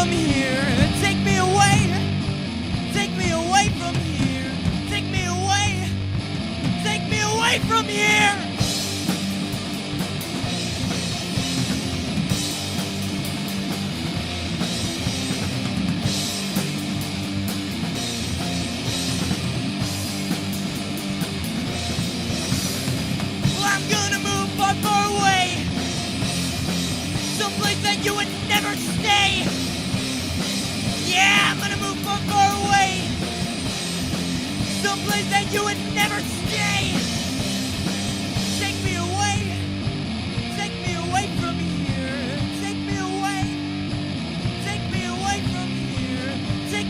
from here. Take me away. Take me away from here. Take me away. Take me away from here. I'm gonna move far, far away, someplace that you would never stay. Yeah, I'm gonna move far, far away, someplace that you would never stay. Take me away from here. Take me away from here. Take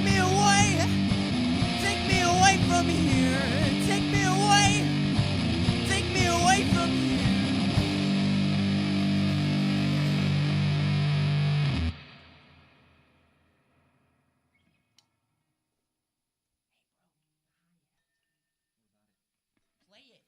me away from here. Take me away from here. Play it.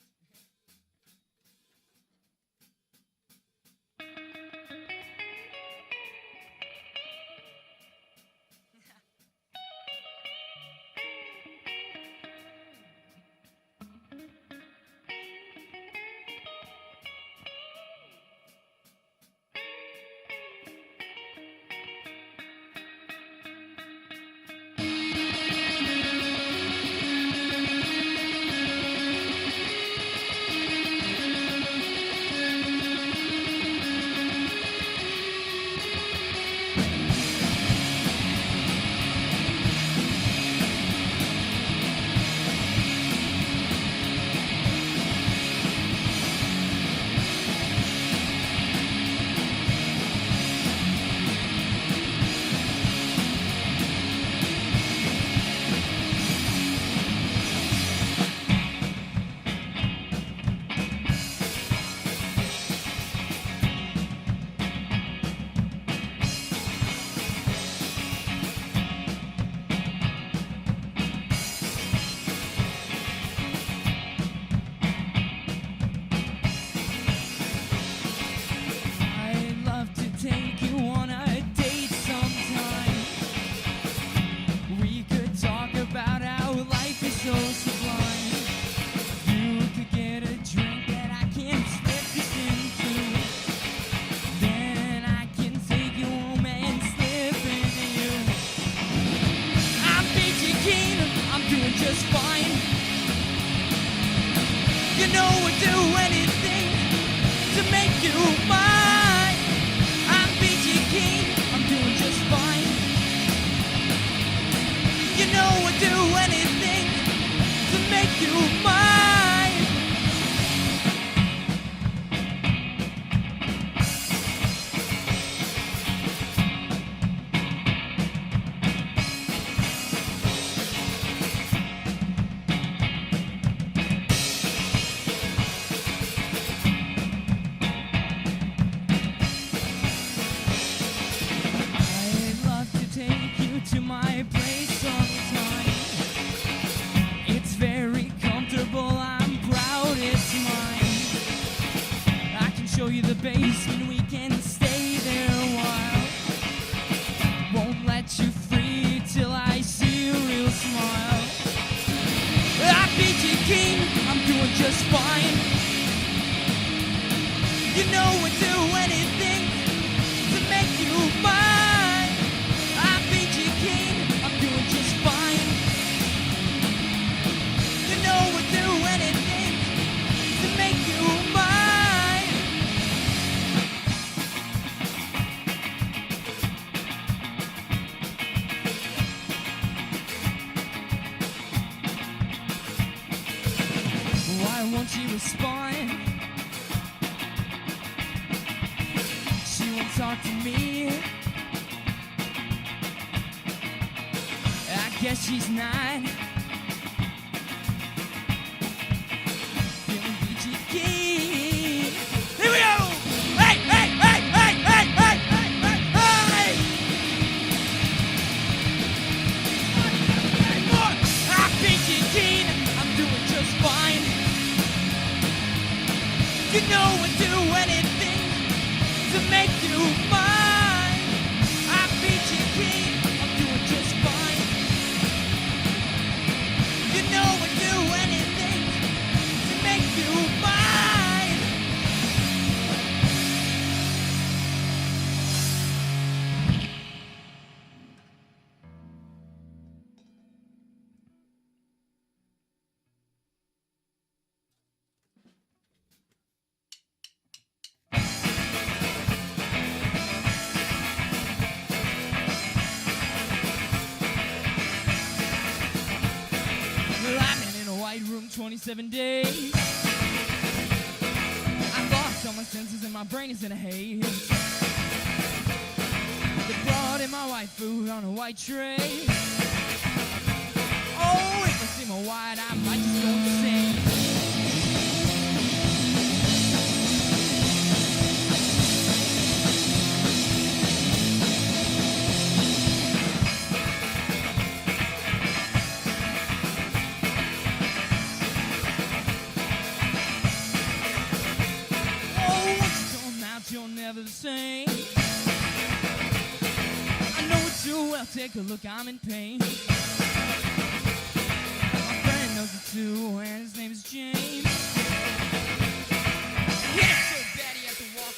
She's not. Beachy Keen. Here we go. Hey, hey, hey, hey, hey, hey, hey, hey, hey. I'm Beachy Keen. I'm doing just fine. You know I'd do anything to make you mine. I'm Beachy Keen. White room 27 days. I've lost all my senses and my brain is in a haze. They brought in my white food on a white tray. Oh, if I see my white, I might just go insane. You're never the same. I know it too well, take a look, I'm in pain. My friend knows it too, and his name is James. Hit it so bad he has to walk.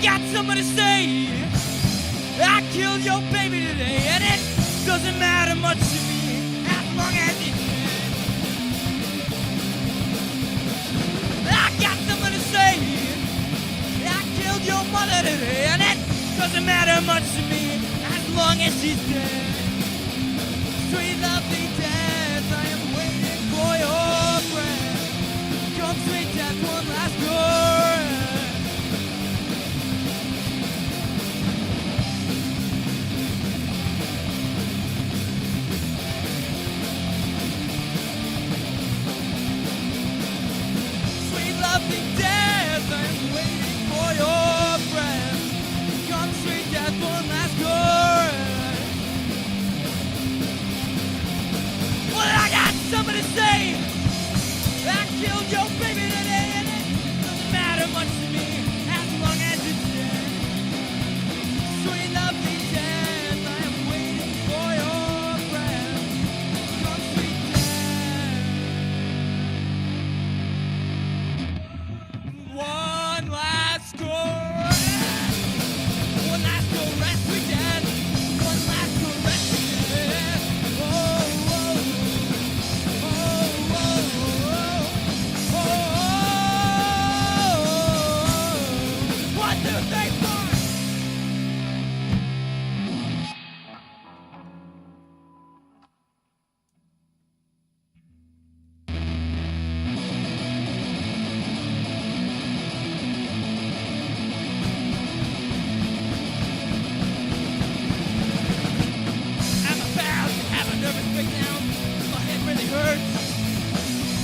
got something to say. I killed your baby today, and it doesn't matter much to me as long as it doesn't matter much to me as long as she's dead. Sweet lovely death, I am waiting for your breath. Come sweet death, one last breath. Sweet lovely death, I am waiting for your breath. Come sweet death, one last breath. Well, I got something to say. I killed your baby today, and it doesn't matter much to me as long as it's dead. Sweet lovely death, I am waiting for your breath. Come sweet death. One last caress. One last caress, sweet death. One last caress, sweet death. Oh, oh, oh, oh, oh, oh, oh. 1, 2, 3, 4. I'm about to have a nervous breakdown. My head really hurts.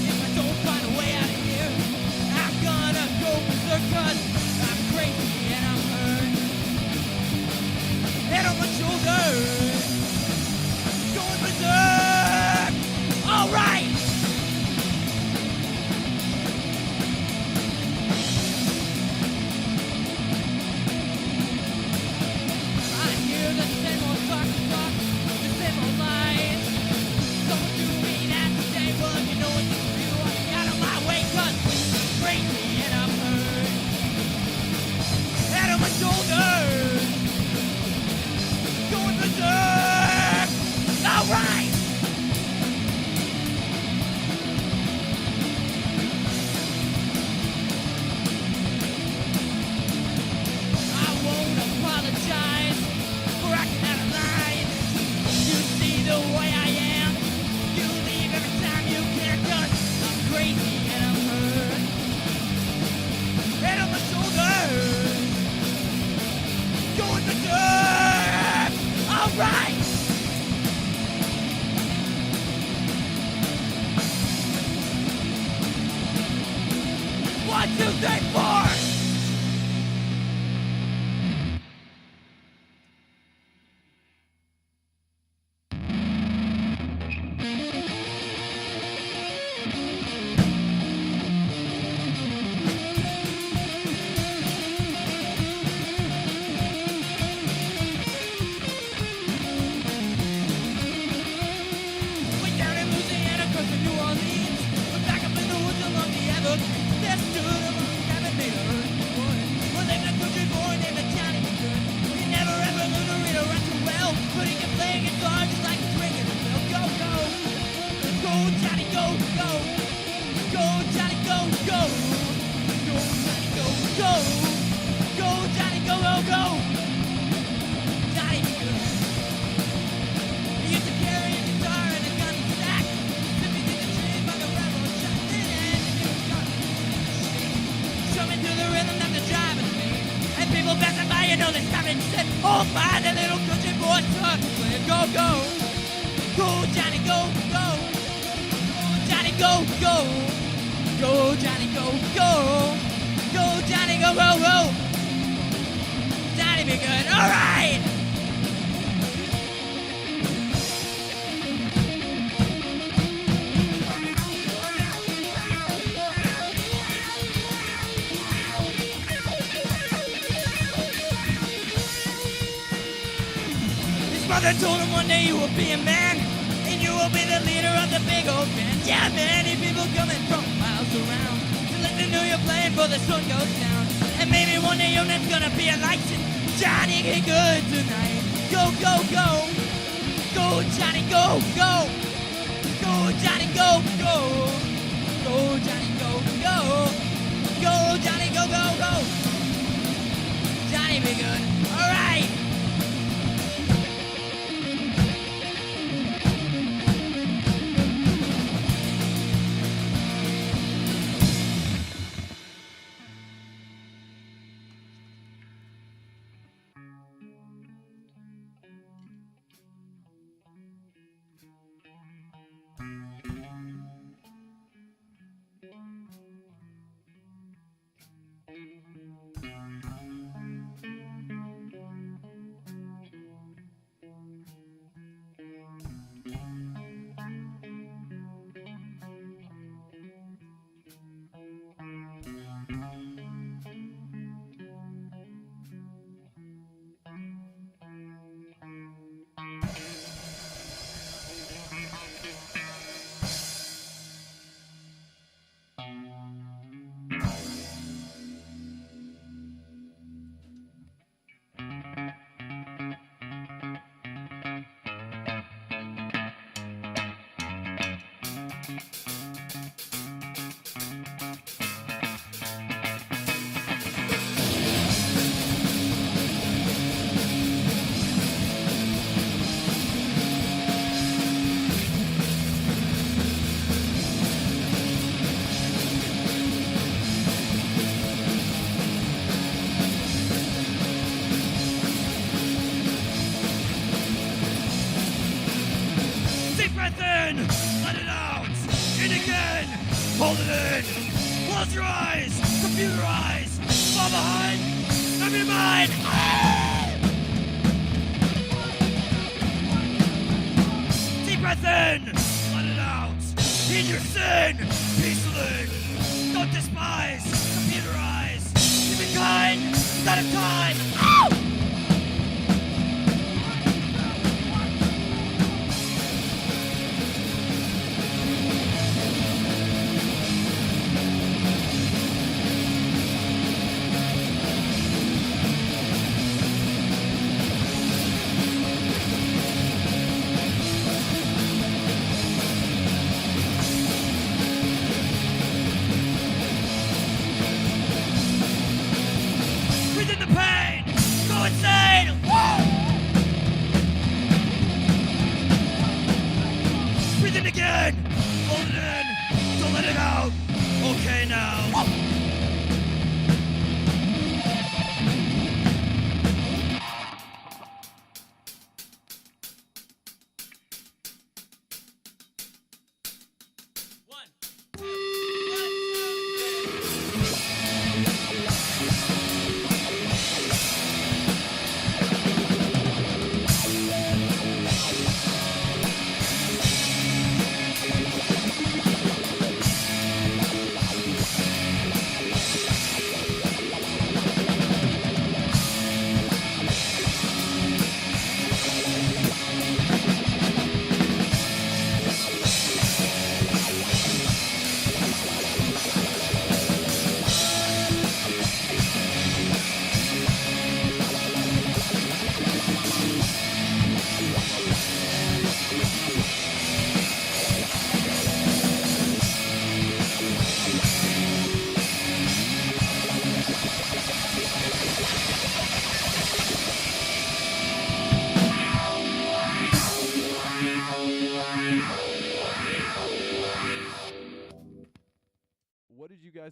If I don't find a way out of here, I'm gonna go berserk 'cause I'm crazy and I'm hurt. Head on my shoulders, going berserk. All right. I hear the same old talk, the same old lies. Don't do me that today, well, you know what you can do. I got on my way 'cause I'm crazy and I'm hurt. Head on my shoulders, going berserk. All right. I won't apologize for acting out of line. You see the way I am. You leave every time you can 'cause I'm crazy and I'm hurt. Head on my shoulders, going berserk. All right. One, two, three, four. Way down in Louisiana, close to New Orleans. We're back up in the woods along the Everglades. There stood a log cabin made of earth and wood. Well, lived a country boy named Johnny Good. He never ever learned to read or write too well, but he can play guitar just like he's ringing a bell. Go, go, go, Johnny, go, go, go, Johnny, go, go, go, Johnny, go, go, go, Johnny, go, go, go. Johnny Good. He used to carry a guitar and a gun sack. Sipping in the trees by the railroad tracks. And he was gone. Strumming to the rhythm that the drivers made. And people passing by, you know, they stopped and said, oh, my, the little country boy truck is playing. Go, go. Go, Johnny, go, go. Go, Johnny, go, go. Go, Johnny, go, go. Go, Johnny, go, go, go. Johnny be good. All right. His mother told him one day you will be a man, and you will be the leader of the big old band. Yeah, many people coming from miles around to let them know you're playing before the sun goes down. And maybe one day your name's gonna be a license. Johnny, get good tonight. Go, go, go. Go, Johnny, go, go. Go, Johnny, go, go. Go, Johnny, go, go. Go, Johnny, go, go, go. Johnny, be good. All right. Hold it in. Close your eyes. Computer eyes. Fall behind. Numb your mind. Deep breath in. Let it out. Heed your sin. Peacefully. Don't despise. Computer eyes. Keep it kind. Instead of time. Ow!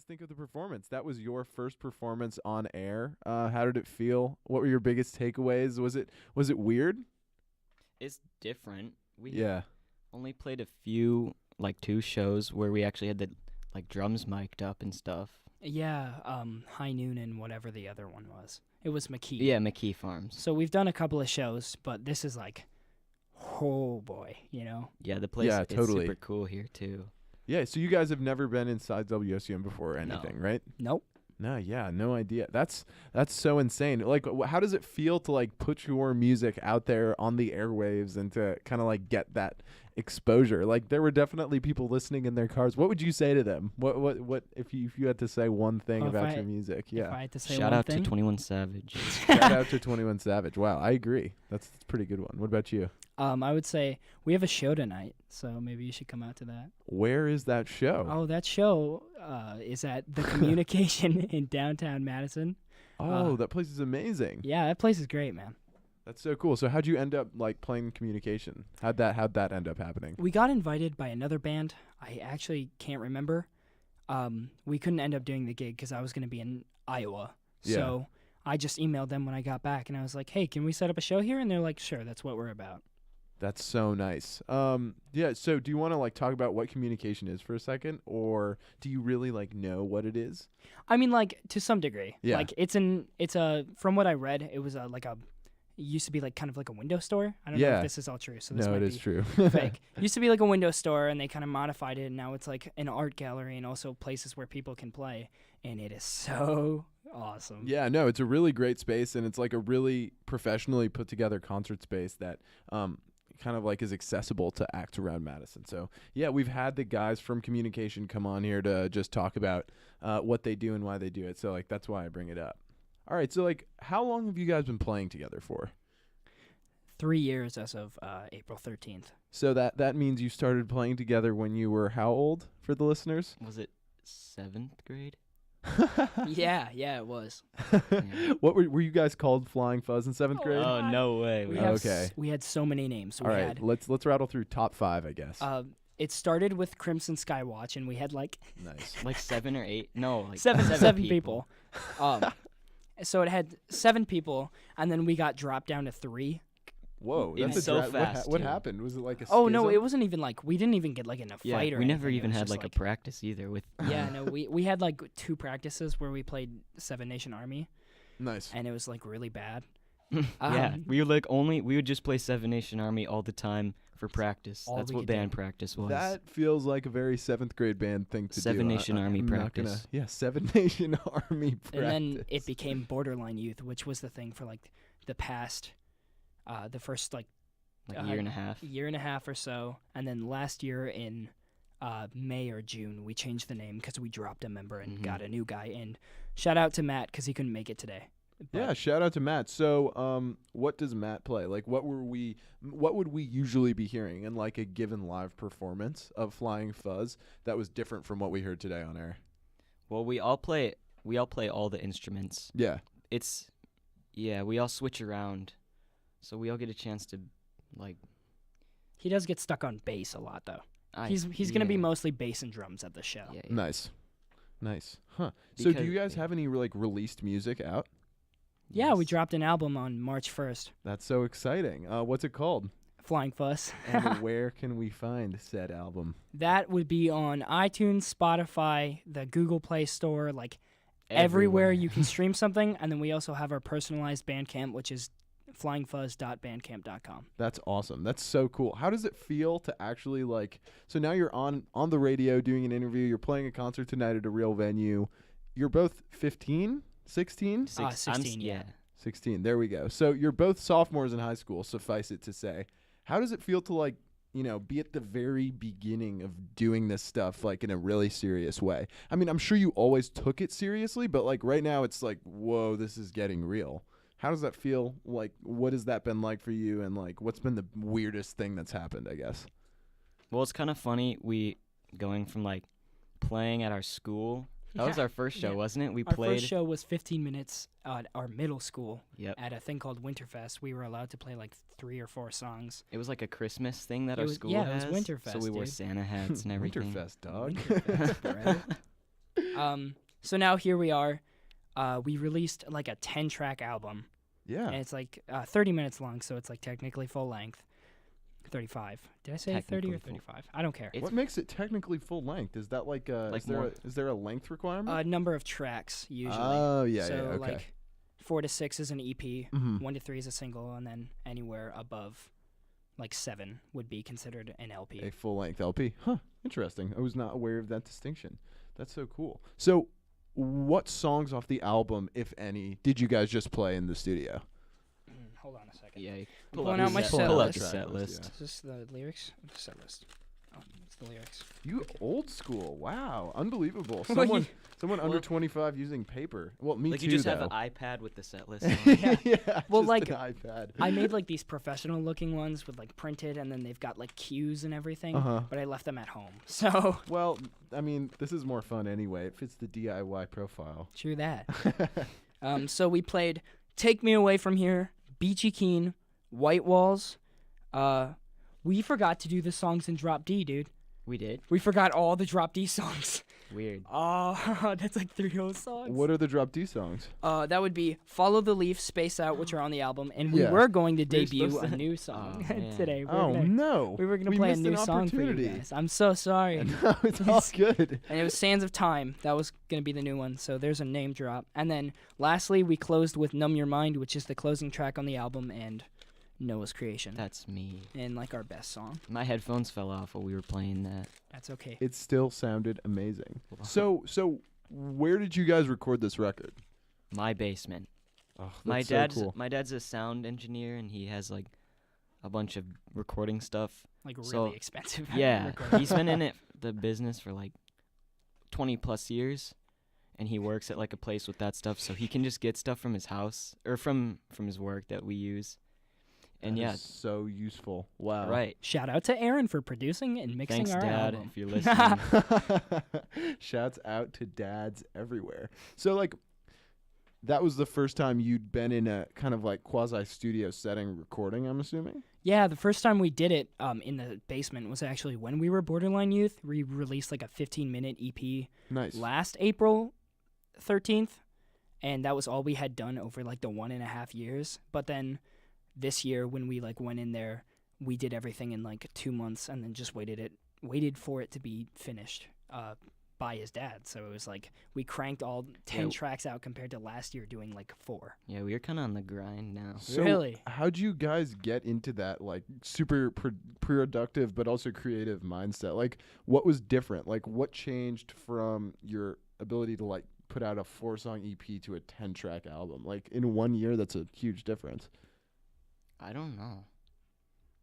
Think of the performance. That was your first performance on air. How did it feel? What were your biggest takeaways? Was it weird? It's different. We only played a few, like 2 shows where we actually had the drums mic'd up and stuff. Yeah, High Noon and whatever the other one was. It was McKee. Yeah, McKee Farms. So we've done a couple of shows, but this is like, oh boy, you know? Yeah, the place is super cool here too. Yeah, so you guys have never been inside WSUM before or anything, right? Nope. No, yeah, no idea. That's so insane. Like, how does it feel to like put your music out there on the airwaves and to kind of like get that exposure? Like, there were definitely people listening in their cars. What would you say to them? What if you had to say one thing about your music? Yeah. If I had to say Shout out to 21 Savage. Shout out to 21 Savage. Wow, I agree. That's a pretty good one. What about you? I would say we have a show tonight, so maybe you should come out to that. Where is that show? Oh, that show is at the Communication in downtown Madison. Oh, that place is amazing. Yeah, that place is great, man. That's so cool. So how'd you end up like playing Communication? How'd that end up happening? We got invited by another band. I actually can't remember. We couldn't end up doing the gig because I was going to be in Iowa. Yeah. So I just emailed them when I got back, and I was like, hey, can we set up a show here? And they're like, sure, that's what we're about. That's so nice. Yeah, so do you want to like talk about what Communication is for a second, or do you really like know what it is? I mean, like to some degree. Yeah. Like it's a from what I read, it was it used to be like kind of like a window store. I don't know if this is all true. So this no, might it is be true. fake. Used to be like a window store, and they kind of modified it, and now it's like an art gallery and also places where people can play, and it is so awesome. Yeah, no, it's a really great space, and it's like a really professionally put together concert space that kind of like is accessible to acts around Madison. So yeah, we've had the guys from Communication come on here to just talk about what they do and why they do it. So like that's why I bring it up. All right, so like how long have you guys been playing together for? 3 years as of April 13th. So that means you started playing together when you were how old for the listeners? Was it 7th grade? yeah, it was. Yeah. What were you guys called Flying Fuzz in 7th grade? Oh, no way. We had so many names. All right, let's rattle through top 5, I guess. It started with Crimson Skywatch, and we had like nice. Like 7 or 8? No, like seven people. So it had 7 people, and then we got dropped down to 3. Whoa, in that's so a fast. What too. happened? Was it like a Oh no, schism? it wasn't even like we didn't even get like in a Yeah, fight or we never anything. It even was had just, like a practice either with. Yeah, no, we had like 2 practices where we played Seven Nation Army, Nice. and it was like really bad. Yeah, we would just play Seven Nation Army all the time for practice. all That's we what could band do. practice was. That feels like a very 7th grade band thing to do. Seven Nation Army I'm not practice. Yeah, Seven Nation Army practice. And then it became Borderline Youth, which was the thing for like the past, the first like like year and a half. year and a half or so, and then last year in May or June we changed the name because we dropped a member and got a new guy. And shout out to Matt because he couldn't make it today. Yeah, shout out to Matt. So, what does Matt play? Like, what would we usually be hearing in like a given live performance of Flying Fuzz that was different from what we heard today on air? Well, we all play all the instruments. Yeah. We all switch around, so we all get a chance to like. He does get stuck on bass a lot though. He's gonna be mostly bass and drums at the show. Yeah. Nice. Huh. So, do Because- you guys have any like released music out? Yeah, we Yes. dropped an album on March 1st, That's so exciting. What's it called? Flying Fuzz. And where can we find said album? That would be on iTunes, Spotify, the Google Play Store, like everywhere you can stream something. And then we also have our personalized BandCamp, which is flyingfuzz.bandcamp.com. That's awesome. That's so cool. How does it feel to actually like? So now you're on the radio doing an interview. You're playing a concert tonight at a real venue. You're both 15, 16? 16, yeah. 16. There we go. So you're both sophomores in high school, suffice it to say. How does it feel to like, be at the very beginning of doing this stuff like in a really serious way? I mean, I'm sure you always took it seriously, but like right now it's like, whoa, this is getting real. How does that feel? Like, what has that been like for you? And like, what's been the weirdest thing that's happened, I guess? Well, it's kind of funny. We going from like playing at our school. That was our first show, wasn't it? We Our played. first show was 15 minutes at our middle school Yep. at a thing called Winterfest. We were allowed to play like 3 or 4 songs. It was like a Christmas thing that It our was- school yeah, has. it was Winterfest, So we wore dude. Santa hats and everything. Winterfest, dog. Winterfest, bro. So now here we are. We released like a 10-track album. Yeah. And it's like 30 minutes long, so it's like technically full length. 35. Did I say 30 or Technically full. 35? I don't care. What makes it technically full length? Is that like, Like is there a length requirement? A number of tracks usually. Oh, yeah, so yeah, okay. like 4 to 6 is an EP, Mhm. 1 to 3 is a single, and then anywhere above like 7 would be considered an LP. A full-length LP. Huh. Interesting. I was not aware of that distinction. That's so cool. So, what songs off the album, if any, did you guys just play in the studio? Hold on a second. Yeah. I'm pulling out my set, set pull out list. the set list. Yeah. Is this the lyrics? The set list. Oh, it's the lyrics. You old school. Wow. Unbelievable. Well, Someone under Well- 25 using paper. Well, me Like too, you just though. have an iPad with the set list. On. yeah. Well, just like, an iPad. I made like these professional looking ones with like printed, and then they've got like cues and everything. Uh-huh. But I left them at home. So Well, I mean, this is more fun anyway. It fits the DIY profile. true that. So we played "Take Me Away From Here," "Beachy Keen," "White Walls." We forgot to do the songs in Drop D, dude. We did. We forgot all the Drop D songs. Weird. Oh, that's like 3 whole songs. What are the Drop D songs? That would be "Follow the Leaf," "Space Out," which are on the album, and we Yeah. were going to We were debut supposed a to- new song Oh, man. today. No. We were gonna play a missed new an song for you opportunity. guys. I'm so sorry. No, it's all good. And it was "Sands of Time." That was gonna be the new one. So there's a name drop. And then lastly, we closed with "Numb Your Mind," which is the closing track on the album and Noah's creation, That's me. and like our best song. My headphones fell off while we were playing that. That's okay. It still sounded amazing. So where did you guys record this record? My basement. Oh, My that's so dad's cool. my dad's a sound engineer, and he has like a bunch of recording stuff. Like really So, expensive. Yeah, recording. he's been in the business for like 20 plus years, and he works at like a place with that stuff, so he can just get stuff from his house or from his work that we use. And That yeah, is so useful. Wow. right. Shout out to Aaron for producing and mixing Thanks, our Dad, album. if you're listening. Shouts out to dads everywhere. So like that was the first time you'd been in a kind of like quasi studio setting recording, I'm assuming? Yeah, the first time we did it in the basement was actually when we were Borderline Youth. We released like a 15-minute EP Nice. last April 13th, and that was all we had done over like the 1.5 years. But then this year when we like went in there, we did everything in like 2 months and then just waited for it to be finished by his dad. So it was like we cranked all 10 tracks out compared to last year doing like 4. Yeah, we were kind of on the grind now. So Really? how'd you guys get into that like super productive but also creative mindset? Like, what was different? Like, what changed from your ability to like put out a 4-song EP to a 10-track album? Like, in 1 year, that's a huge difference. I don't know.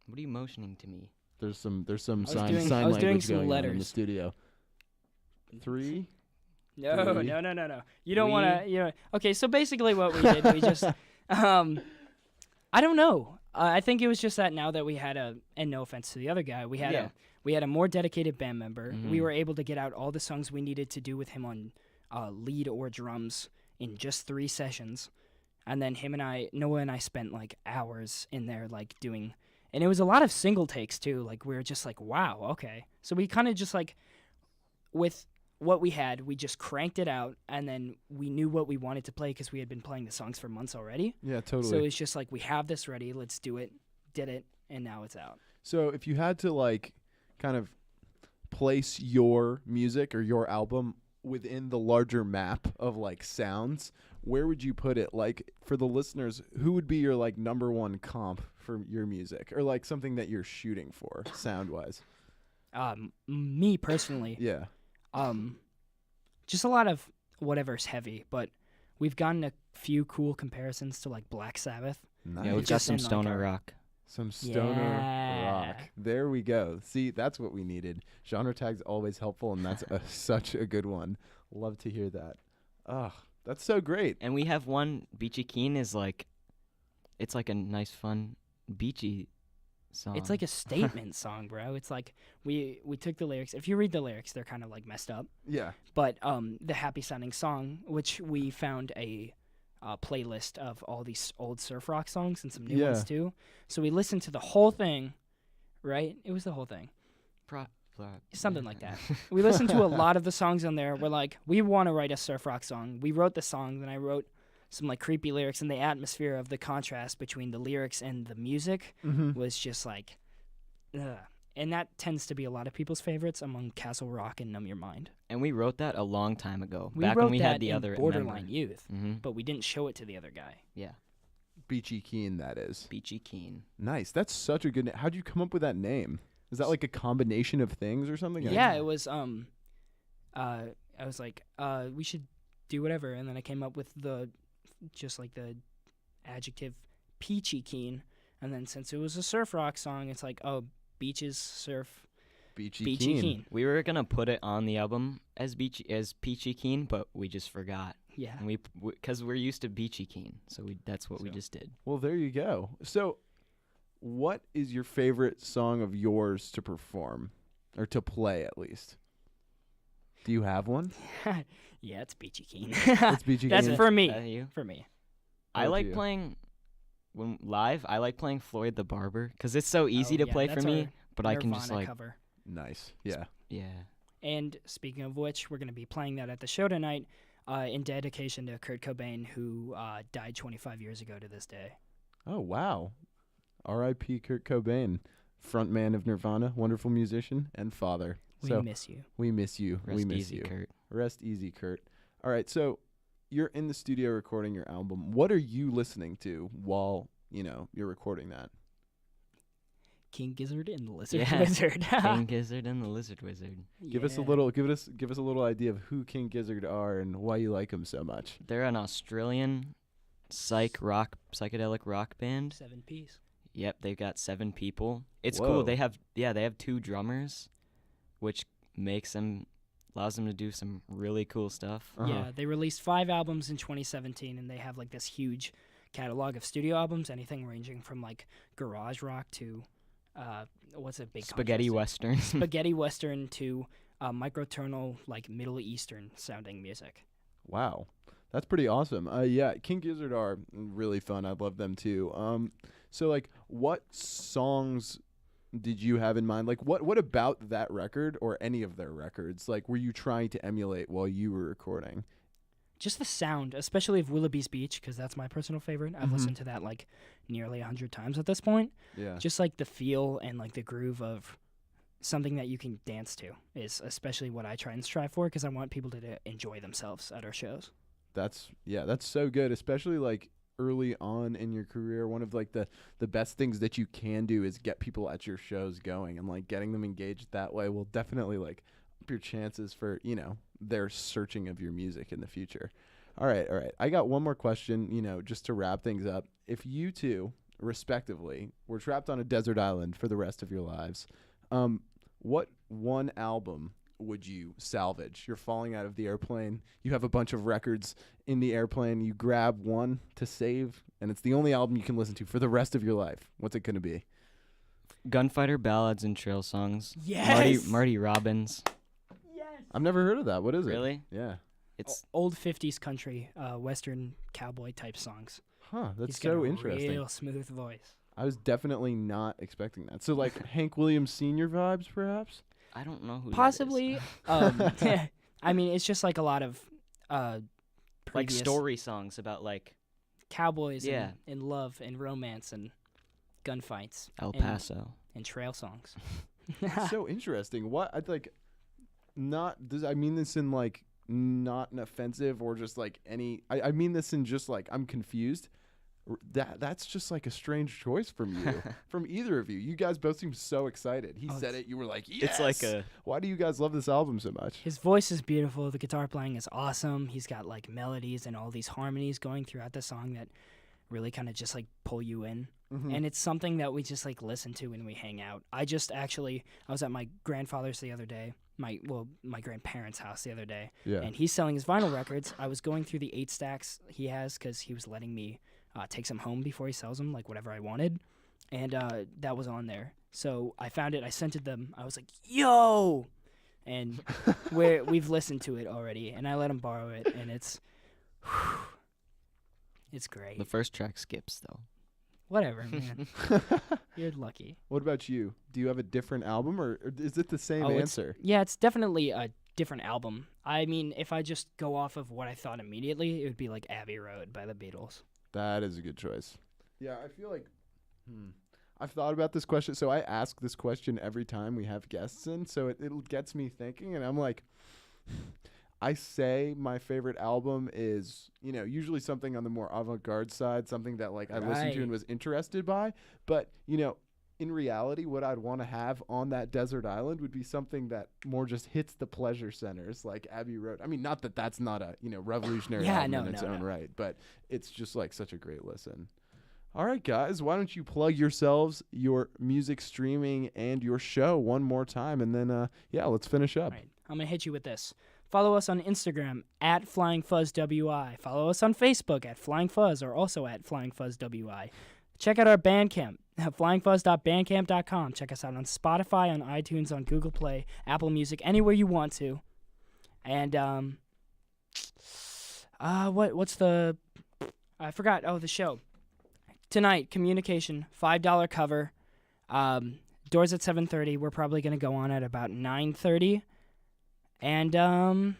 What are you motioning to me? There's some I was sign doing language some going on in the letters. studio. 3. No. Three. No. You don't want to. Okay, so basically what we did, we just. I don't know. I think it was just that now that we had and no offense to the other guy, we had a more dedicated band member. Mhm. We were able to get out all the songs we needed to do with him on lead or drums in just 3 sessions, and then Noah and I spent like hours in there like doing, and it was a lot of single takes too. Like we were just like, wow, okay. So we kind of just like with what we had, we just cranked it out, and then we knew what we wanted to play because we had been playing the songs for months already. Yeah, totally. So it's just like, we have this ready, let's do it, did it, and now it's out. So if you had to like kind of place your music or your album within the larger map of like sounds, where would you put it? Like, for the listeners, who would be your like number 1 comp for your music, or like something that you're shooting for sound wise? Me personally, Yeah. just a lot of whatever's heavy, but we've gotten a few cool comparisons to like Black Sabbath. Nice. Yeah, we've got Just some in, like, stoner our- rock. Some stoner Yeah. rock. There we go. See, that's what we needed. Genre tag's always helpful, and that's such a good one. Love to hear that. Ah, that's so great. And we have one, Beachy Keen is like, it's like a nice, fun, beachy song. It's like a statement song, bro. It's like we took the lyrics. If you read the lyrics, they're kind of like messed up. Yeah. But the happy sounding song, which we found a playlist of all these old surf rock songs and some new ones too. So we listened to the whole thing, right? It was the whole thing. Something like that. We listened to a lot of the songs on there. We're like, we want to write a surf rock song. We wrote the song, then I wrote some like creepy lyrics, and the atmosphere of the contrast between the lyrics and the music was just like, ugh. And that tends to be a lot of people's favorites among Castle Rock and Numb Your Mind. And we wrote that a long time ago, We back wrote when we that had the in other Borderline member. Youth, Mm-hmm. but we didn't show it to the other guy. Yeah, Beachy Keen, that is. Beachy Keen. Nice. That's such a good name. How'd you come up with that name? Is that like a combination of things or something? Yeah, it was. I was like, we should do whatever, and then I came up with the adjective peachy keen, and then since it was a surf rock song, it's like, oh, beaches, surf, Beachy Keen. We were gonna put it on the album as Peachy Keen, but we just forgot. Yeah. And because we're used to Beachy Keen, so that's what we just did. Well, there you go. So, what is your favorite song of yours to perform, or to play at least? Do you have one? Yeah, it's Beachy Keen. It's Beachy That's Keen. for me. You? For me. I What like you? playing when live. I like playing Floyd the Barber because it's so easy to yeah, play for that's me. our But I can just Nirvana like, cover. Nice. Yeah. yeah. And speaking of which, we're going to be playing that at the show tonight in dedication to Kurt Cobain, who died 25 years ago to this day. Oh wow. R.I.P. Kurt Cobain, frontman of Nirvana, wonderful musician and father. We So miss you. we miss you. we Rest miss easy, you. Kurt. Rest easy, Kurt. All right. So you're in the studio recording your album. What are you listening to while you're recording that? King Gizzard and the Lizard Yeah. Wizard. King Gizzard and the Lizard Wizard. Give us a Yeah. little. Give us a little idea of who King Gizzard are and why you like them so much. They're an Australian psychedelic rock band. 7-piece. Yep, they've got 7 people. It's Whoa. cool. They have 2 drummers, which allows them to do some really cool stuff. Uh-huh. Yeah, they released 5 albums in 2017, and they have like this huge catalog of studio albums, anything ranging from like garage rock to what's a big Spaghetti contrast to- Western. spaghetti western to microtonal like Middle Eastern sounding music. Wow, that's pretty awesome. Yeah, King Gizzard are really fun. I love them too. So like, what songs did you have in mind? Like, what about that record or any of their records? Like, were you trying to emulate while you were recording? just the sound, especially of Willoughby's Beach, because that's my personal favorite. I've Mhm. listened to that like nearly 100 times at this point. Yeah. Just like the feel and like the groove of something that you can dance to is especially what I try and strive for, because I want people to enjoy themselves at our shows. That's so good, especially like early on in your career. One of like the best things that you can do is get people at your shows going, and like getting them engaged that way will definitely like up your chances for, you know, their searching of your music in the future. All right. I got one more question, you know, just to wrap things up. If you two, respectively, were trapped on a desert island for the rest of your lives, what one album would you salvage? You're falling out of the airplane. You have a bunch of records in the airplane. You grab one to save, and it's the only album you can listen to for the rest of your life. What's it going to be? Gunfighter Ballads and Trail Songs. Yes! Marty Robbins. Yes! I've never heard of that. What is it? Really? Yeah. It's Old 50s country, Western cowboy type songs. Huh. That's He's got so a interesting. real smooth voice. I was definitely not expecting that. So like Hank Williams Sr. vibes, perhaps? I don't know who Possibly. I mean, it's just like a lot of like previous story songs about like cowboys Yeah. and love and romance and gunfights El Paso. and trail songs. So interesting. What I'd like not does I mean this in like not an offensive or just like any I mean this in just like I'm confused. That's just like a strange choice from you, from either of you. You guys both seem so excited. He said it. You were like, yes. It's like a Why do you guys love this album so much? His voice is beautiful. The guitar playing is awesome. He's got like melodies and all these harmonies going throughout the song that really kind of just like pull you in. Mhm. And it's something that we just like listen to when we hang out. I was at my grandfather's the other day, my grandparents' house the other day, Yeah. and he's selling his vinyl records. I was going through the 8 stacks he has because he was letting me take some home before he sells them, like whatever I wanted, and that was on there. So I found it. I sent it them. I was like, "Yo!" And we've listened to it already, and I let him borrow it, and it's great. the first track skips though. Whatever, man. You're lucky. What about you? Do you have a different album, or is it the same answer? It's definitely a different album. I mean, if I just go off of what I thought immediately, it would be like Abbey Road by the Beatles. That is a good choice. Yeah, I feel like I've thought about this question. So I ask this question every time we have guests in. So it gets me thinking, and I'm like, I say my favorite album is, you know, usually something on the more avant-garde side, something that like I listened to and was interested by. But, you know, in reality, what I'd want to have on that desert island would be something that more just hits the pleasure centers, like Abbey Road. I mean, not that that's not a, you know, revolutionary album in its own right, but it's just like such a great listen. All right, guys, why don't you plug yourselves, your music streaming, and your show one more time, and then, let's finish up. All right, I'm going to hit you with this. Follow us on Instagram at FlyingFuzzWI. Follow us on Facebook at Flying Fuzz or also at FlyingFuzzWI. Check out our Bandcamp, flyingfuzz.bandcamp.com. Check us out on Spotify, on iTunes, on Google Play, Apple Music, anywhere you want to. And what's the? I forgot. Oh, the show tonight. Communication, $5 cover. Doors at 7:30. We're probably gonna go on at about 9:30. And come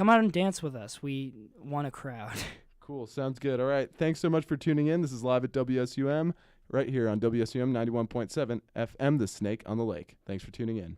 out and dance with us. We want a crowd. Cool. Sounds good. All right. Thanks so much for tuning in. This is live at WSUM right here on WSUM 91.7 FM, The Snake on the Lake. Thanks for tuning in.